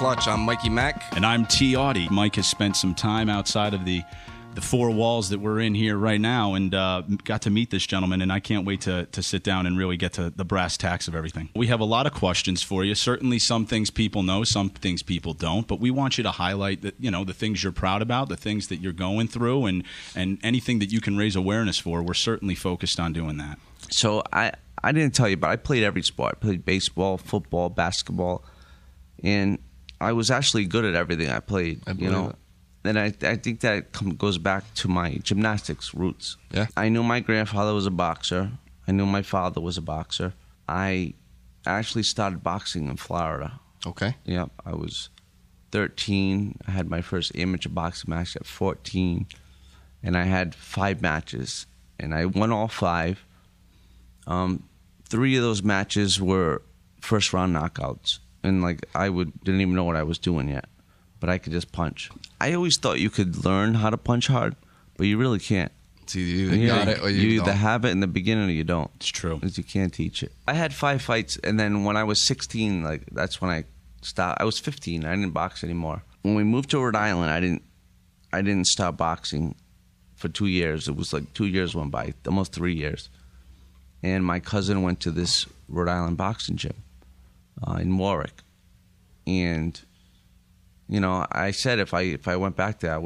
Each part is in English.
Clutch. I'm Mikey Mack. And I'm T.Auty. Mike has spent some time outside of the four walls that we're in here right now and got to meet this gentleman, and I can't wait to sit down and really get to the brass tacks of everything. We have a lot of questions for you. Certainly some things people know, some things people don't, but we want you to highlight the things you're proud about, the things that you're going through, and anything that you can raise awareness for. We're certainly focused on doing that. So I didn't tell you, but I played every sport. I played baseball, football, basketball, and I was actually good at everything I played. And I think that goes back to my gymnastics roots. Yeah. I knew my grandfather was a boxer. I knew my father was a boxer. I actually started boxing in Florida. Okay. Yep. I was 13. I had my first amateur boxing match at 14. And I had 5 matches. And I won all 5. 3 of those matches were first-round knockouts. And, didn't even know what I was doing yet. But I could just punch. I always thought you could learn how to punch hard, but you really can't. So you either got it or you don't. either have it in the beginning or you don't. It's true. Because you can't teach it. I had 5 fights, and then when I was 16, that's when I stopped. I was 15. I didn't box anymore. When we moved to Rhode Island, I didn't stop boxing for 2 years. It was 2 years went by, almost 3 years. And my cousin went to this Rhode Island boxing gym in Warwick, and I said if I went back there, I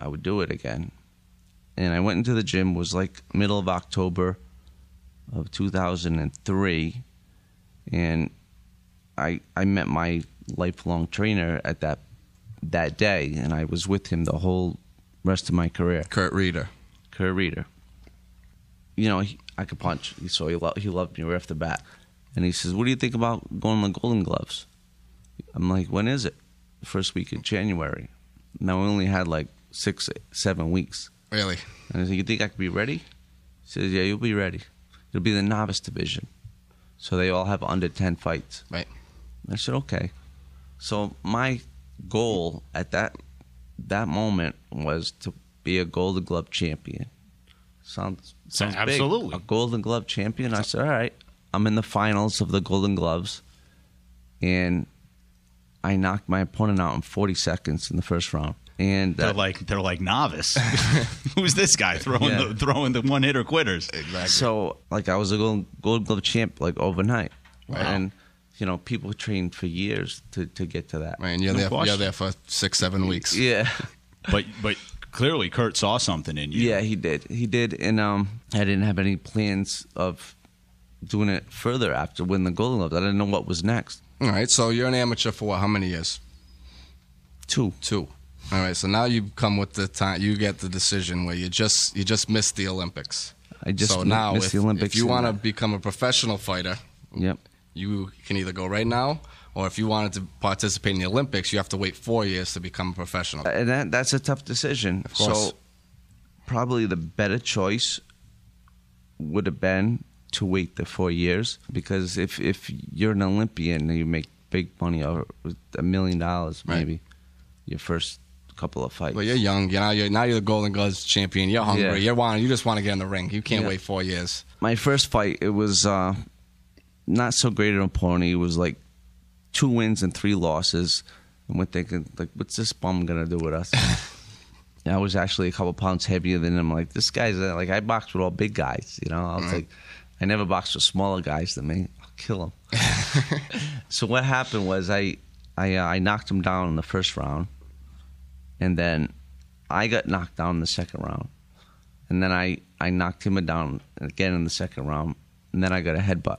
would do it again. And I went into the gym. It was middle of October of 2003, and I met my lifelong trainer at that day, and I was with him the whole rest of my career. Kurt Reeder. I could punch, so he loved me right off the bat. And he says, "What do you think about going to the Golden Gloves?" I'm like, "When is it?" The first week of January. Now we only had 6-7 weeks. Really? And I said, "You think I could be ready?" He says, "Yeah, you'll be ready. It'll be the novice division. So they all have under 10 fights." Right. I said, "Okay." So my goal at that moment was to be a Golden Glove champion. Sounds absolutely big. A Golden Glove champion. I said, "All right." I'm in the finals of the Golden Gloves, and I knocked my opponent out in 40 seconds in the first round. And they're like novice. Who's this guy throwing the one hitter quitters? Exactly. So I was a Gold Glove champ overnight. Wow. And people train for years to get to that. Right, and you're there for 6-7 weeks. Yeah. But clearly Kurt saw something in you. Yeah, he did. And I didn't have any plans of doing it further after winning the Golden Gloves. I didn't know what was next. All right, so you're an amateur for how many years? 2. All right, so now you come with the time. You get the decision where you just missed the Olympics. I just missed the Olympics. If you want to become a professional fighter, yep, you can either go right now, or if you wanted to participate in the Olympics, you have to wait 4 years to become a professional. And that's a tough decision. Of course. So probably the better choice would have been to wait the 4 years, because if you're an Olympian and you make big money, or $1 million maybe, your first couple of fights. But you're young. Now you're the Golden Gloves champion. You're hungry. Yeah. You just want to get in the ring. You can't wait 4 years. My first fight, it was not so great an opponent. It was 2 wins and 3 losses. And we're thinking, what's this bum gonna do with us? I was actually a couple pounds heavier than him. This guy's I boxed with all big guys. I was I never boxed with smaller guys than me. I'll kill him. So what happened was I knocked him down in the first round, and then I got knocked down in the second round, and then I knocked him down again in the second round, and then I got a headbutt.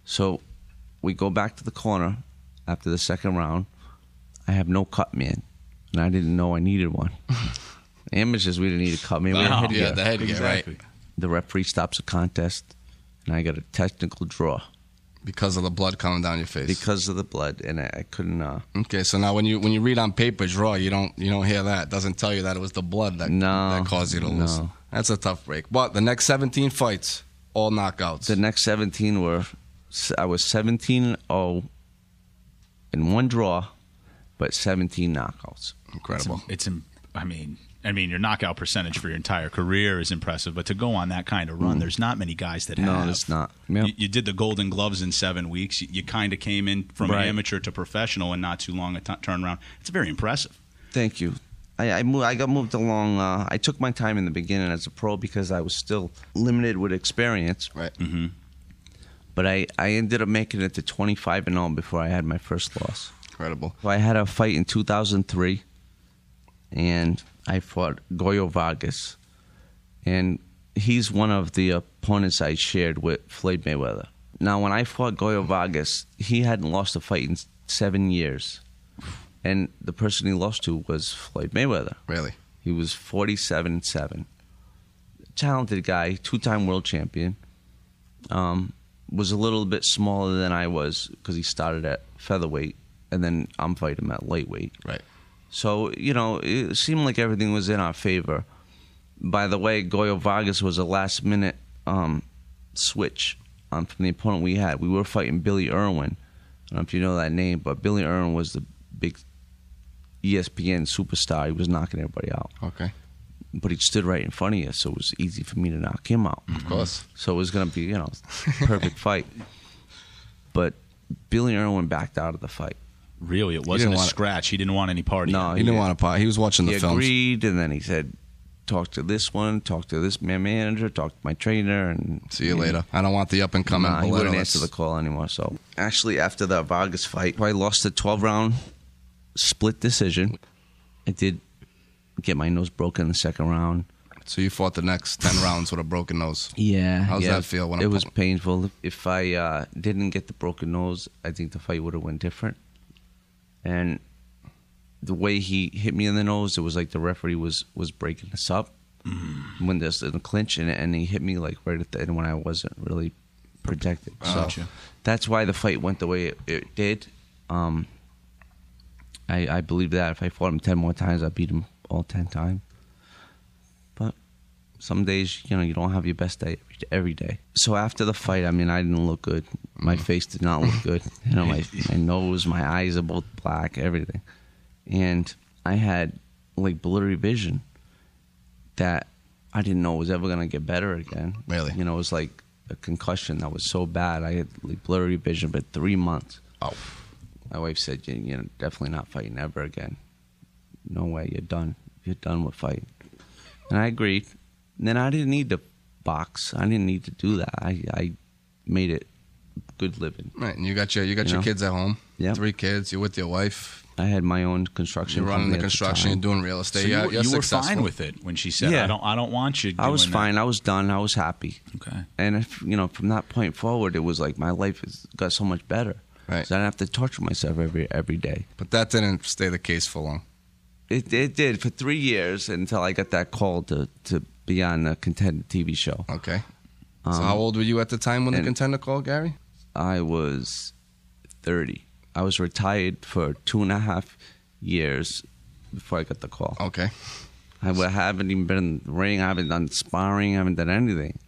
So we go back to the corner after the second round. I have no cut man, and I didn't know I needed one. Amateurs, we didn't need a cut man. We had headgear. Yeah, the headgear, exactly. Right. The referee stops the contest, and I got a technical draw. Because of the blood coming down your face. Because of the blood, and I couldn't. Okay, so now when you read on paper draw, you don't hear that. It doesn't tell you that it was the blood that caused you to lose. That's a tough break. But the next 17 fights, all knockouts. The next 17 I was 17-0 in 1 draw, but 17 knockouts. Incredible. I mean, your knockout percentage for your entire career is impressive, but to go on that kind of run, there's not many guys that have. No, it's not. Yep. You did the Golden Gloves in 7 weeks. You kind of came in from amateur to professional in not too long a turnaround. It's very impressive. Thank you. I got moved along. I took my time in the beginning as a pro because I was still limited with experience. Right. Mm-hmm. But I ended up making it to 25-0 before I had my first loss. Incredible. So I had a fight in 2003, and I fought Goyo Vargas. And he's one of the opponents I shared with Floyd Mayweather. Now, when I fought Goyo Vargas, he hadn't lost a fight in 7 years. And the person he lost to was Floyd Mayweather. Really? He was 47-7. Talented guy, 2-time world champion. Was a little bit smaller than I was because he started at featherweight, and then I'm fighting him at lightweight. Right. So, you know, it seemed like everything was in our favor. By the way, Goyo Vargas was a last-minute switch from the opponent we had. We were fighting Billy Irwin. I don't know if you know that name, but Billy Irwin was the big ESPN superstar. He was knocking everybody out. Okay. But he stood right in front of you, so it was easy for me to knock him out. Of course. So it was going to be, you know, perfect fight. But Billy Irwin backed out of the fight. Really? It wasn't a scratch. He didn't want any party. No, he didn't want to party. He was watching the films. He agreed, and then he said, talk to this one, talk to this manager, talk to my trainer, and see you later. I don't want the up-and-coming Balletto. He wouldn't answer the call anymore. So actually, after the Vargas fight, I lost a 12-round split decision. I did get my nose broken in the second round. So you fought the next 10 rounds with a broken nose. Yeah. How's that feel? It was painful. If I didn't get the broken nose, I think the fight would have went different. And the way he hit me in the nose, it was like the referee was breaking us up when there's in a clinch, and he hit me like right at the end when I wasn't really protected. So that's why the fight went the way it did. I believe that if I fought him 10 more times, I'd beat him all 10 times. But some days, you know, you don't have your best day every day. So after the fight, I mean, I didn't look good. My face did not look good. You know, my nose, my eyes are both black, everything. And I had like blurry vision that I didn't know was ever going to get better again. Really? You know, it was like a concussion that was so bad. I had like blurry vision for 3 months. Oh. My wife said, you're definitely not fighting ever again. No way, you're done. You're done with fighting. And I agreed. And then I didn't need to box. I didn't need to do that. I made it good living. Right, and you got your kids at home. Yeah. 3 kids. You're with your wife. I had my own construction. You're running the construction. You're doing real estate. So you're you were fine with it when she said, "I don't want you." I was fine. I was done. I was happy. Okay. And if, you know, from that point forward, it was like my life got so much better. Right. So I didn't have to torture myself every day. But that didn't stay the case for long. It did for 3 years until I got that call to be on a Contender TV show. Okay. So how old were you at the time when the Contender called, Gary? I was 30. I was retired for 2.5 years before I got the call. Okay. I haven't even been in the ring. I haven't done sparring. I haven't done anything.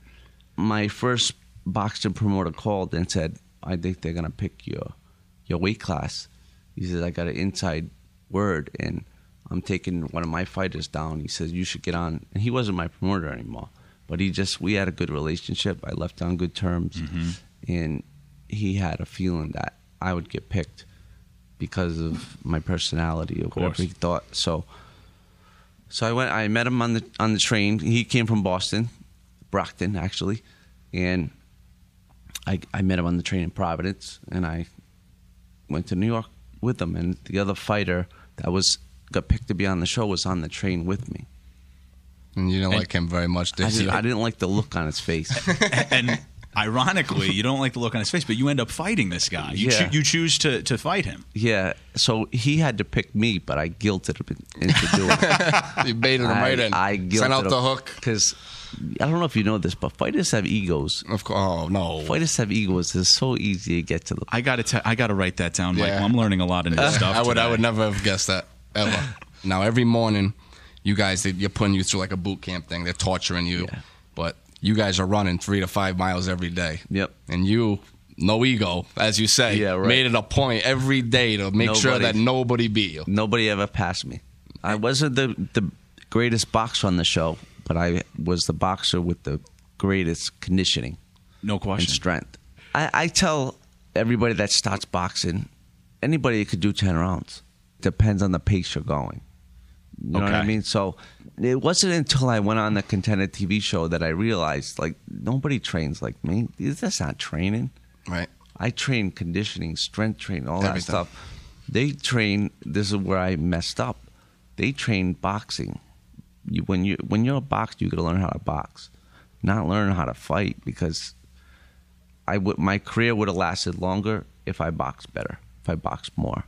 My first boxing promoter called and said, I think they're going to pick your weight class. He says, I got an inside word, and I'm taking one of my fighters down. He says, you should get on. And he wasn't my promoter anymore. But we had a good relationship. I left on good terms. Mm-hmm. And he had a feeling that I would get picked because of my personality or whatever he thought. So I met him on the train. He came from Boston, Brockton actually, and I met him on the train in Providence, and I went to New York with him. And the other fighter that got picked to be on the show was on the train with me. And you didn't like him very much, did you? I didn't like the look on his face. And ironically, you don't like the look on his face, but you end up fighting this guy. You choose to fight him. Yeah. So he had to pick me, but I guilted him into doing it. You baited him right in. I guilted Sent out him the hook. Because I don't know if you know this, but fighters have egos. Of course. Oh, no. Fighters have egos. It's so easy to get to them. I got to write that down, Michael. I'm learning a lot of new stuff I would never have guessed that, ever. Now, every morning, you guys, you're putting you through like a boot camp thing. They're torturing you. Yeah. But you guys are running 3 to 5 miles every day. Yep. And you, no ego, as you say, made it a point every day to make sure that nobody beat you. Nobody ever passed me. I wasn't the greatest boxer on the show, but I was the boxer with the greatest conditioning. No question. And strength. I tell everybody that starts boxing, anybody could do 10 rounds. Depends on the pace you're going. You know what I mean? So it wasn't until I went on the Contender TV show that I realized, like, nobody trains like me. That's not training. Right. I train conditioning, strength training, all that stuff. They train, this is where I messed up. They train boxing. When you're a boxer, you got to learn how to box, not learn how to fight, because my career would have lasted longer if I boxed better, if I boxed more.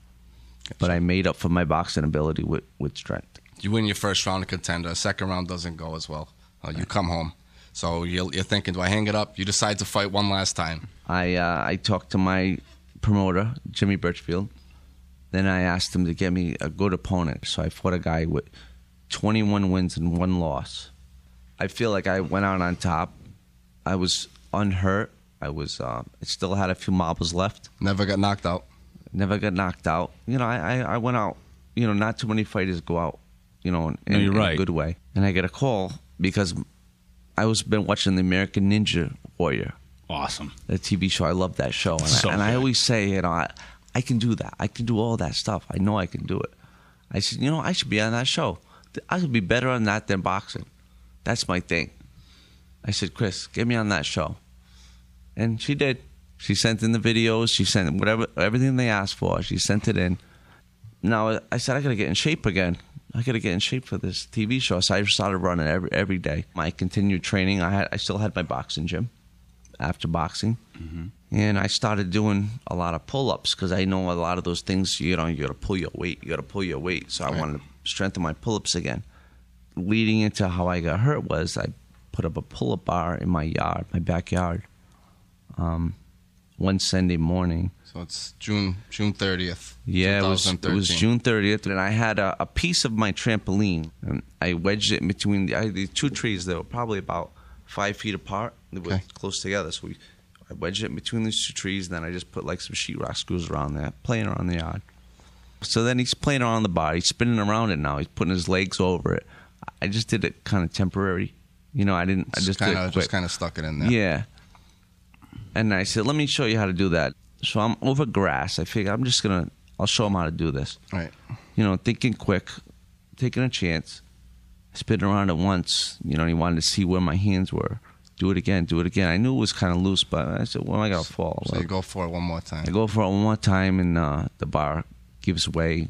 Gotcha. But I made up for my boxing ability with strength. You win your first round of Contender. Second round doesn't go as well. You come home. So you're thinking, do I hang it up? You decide to fight one last time. I talked to my promoter, Jimmy Birchfield. Then I asked him to get me a good opponent. So I fought a guy with 21 wins and 1 loss. I feel like I went out on top. I was unhurt. I still had a few marbles left. Never got knocked out. Never got knocked out. You know, I went out. You know, not too many fighters go out, you know, in a good way. And I get a call because I was been watching the American Ninja Warrior. Awesome. The TV show. I love that show. And I always say, you know, I can do that. I can do all that stuff. I know I can do it. I said, you know, I should be on that show. I could be better on that than boxing. That's my thing. I said, Chris, get me on that show. And she did. She sent in the videos. She sent everything they asked for. She sent it in. Now, I said, I got to get in shape again. I got to get in shape for this TV show. So I started running every day. I continued training. I still had my boxing gym after boxing. Mm-hmm. And I started doing a lot of pull-ups because I know a lot of those things, you know, you got to pull your weight. You got to pull your weight. So I wanted to strengthen my pull-ups again. Leading into how I got hurt was I put up a pull-up bar in my backyard, one Sunday morning. So it's June 30th. Yeah, it was June 30th, and I had a piece of my trampoline, and I wedged it in between the 2 trees that were probably about 5 feet apart. They were close together, so I wedged it in between these 2 trees, and then I just put like some sheetrock screws around there, playing around the yard. So then he's playing around the bar. He's spinning around it now. He's putting his legs over it. I just did it kind of temporary. You know, I just did it quick. Just kind of stuck it in there. Yeah. And I said, let me show you how to do that. So I'm over grass. I figure I'll show him how to do this. Right. You know, thinking quick, taking a chance. Spin around it once. You know, he wanted to see where my hands were. Do it again. I knew it was kind of loose, but I said, well, I got to fall. So you go for it one more time. I go for it one more time, and the bar gives way.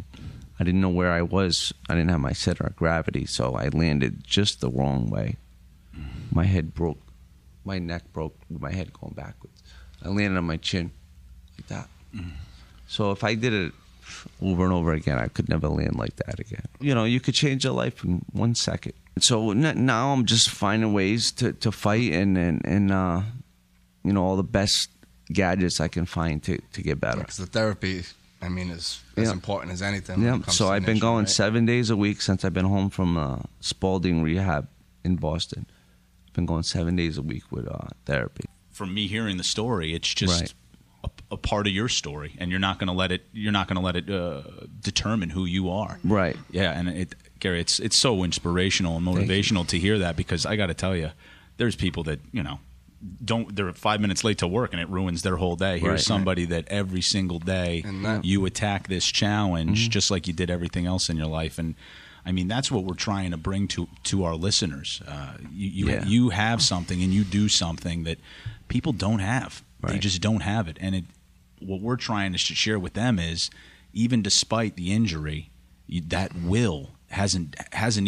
I didn't know where I was. I didn't have my center of gravity, so I landed just the wrong way. My head broke. My neck broke with my head going backwards. I landed on my chin like that. So if I did it over and over again, I could never land like that again. You know, you could change your life in 1 second. So now I'm just finding ways to fight and you know, all the best gadgets I can find to get better. Because the therapy, I mean, is as important as anything. Yeah. So I've been going 7 days a week since I've been home from Spalding Rehab in Boston. I've been going 7 days a week with therapy. From me hearing the story, it's just a part of your story, and you're not going to let it determine who you are. Right. Yeah, and Gary, it's so inspirational and motivational to hear that, because I got to tell you, there's people that, you know, they're 5 minutes late to work and it ruins their whole day. Here's somebody that every single day you attack this challenge just like you did everything else in your life. And I mean, that's what we're trying to bring to our listeners. You have something and you do something that people don't have. They just don't have it. And what we're trying to share with them is, even despite the injury, that will hasn't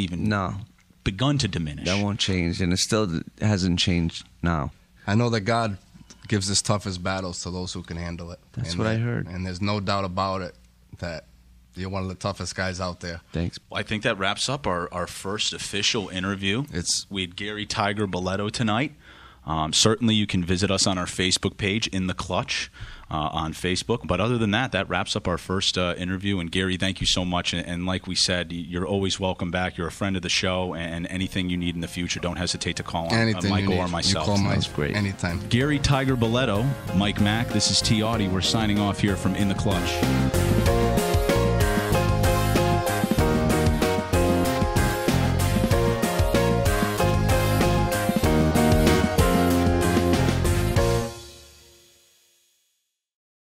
even begun to diminish. That won't change, and it still hasn't changed now. I know that God gives his toughest battles to those who can handle it. That's what I heard. And there's no doubt about it that you're one of the toughest guys out there. Thanks. Well, I think that wraps up our first official interview. We had Gary Tiger Balletto tonight. Certainly you can visit us on our Facebook page, In the Clutch, on Facebook. But other than that, that wraps up our first interview. And Gary, thank you so much. And like we said, you're always welcome back. You're a friend of the show. And anything you need in the future, don't hesitate to call on Michael or myself. You call Mike. That's great. Anytime. Gary Tiger Balletto, Mike Mack, this is T.Auty. We're signing off here from In the Clutch.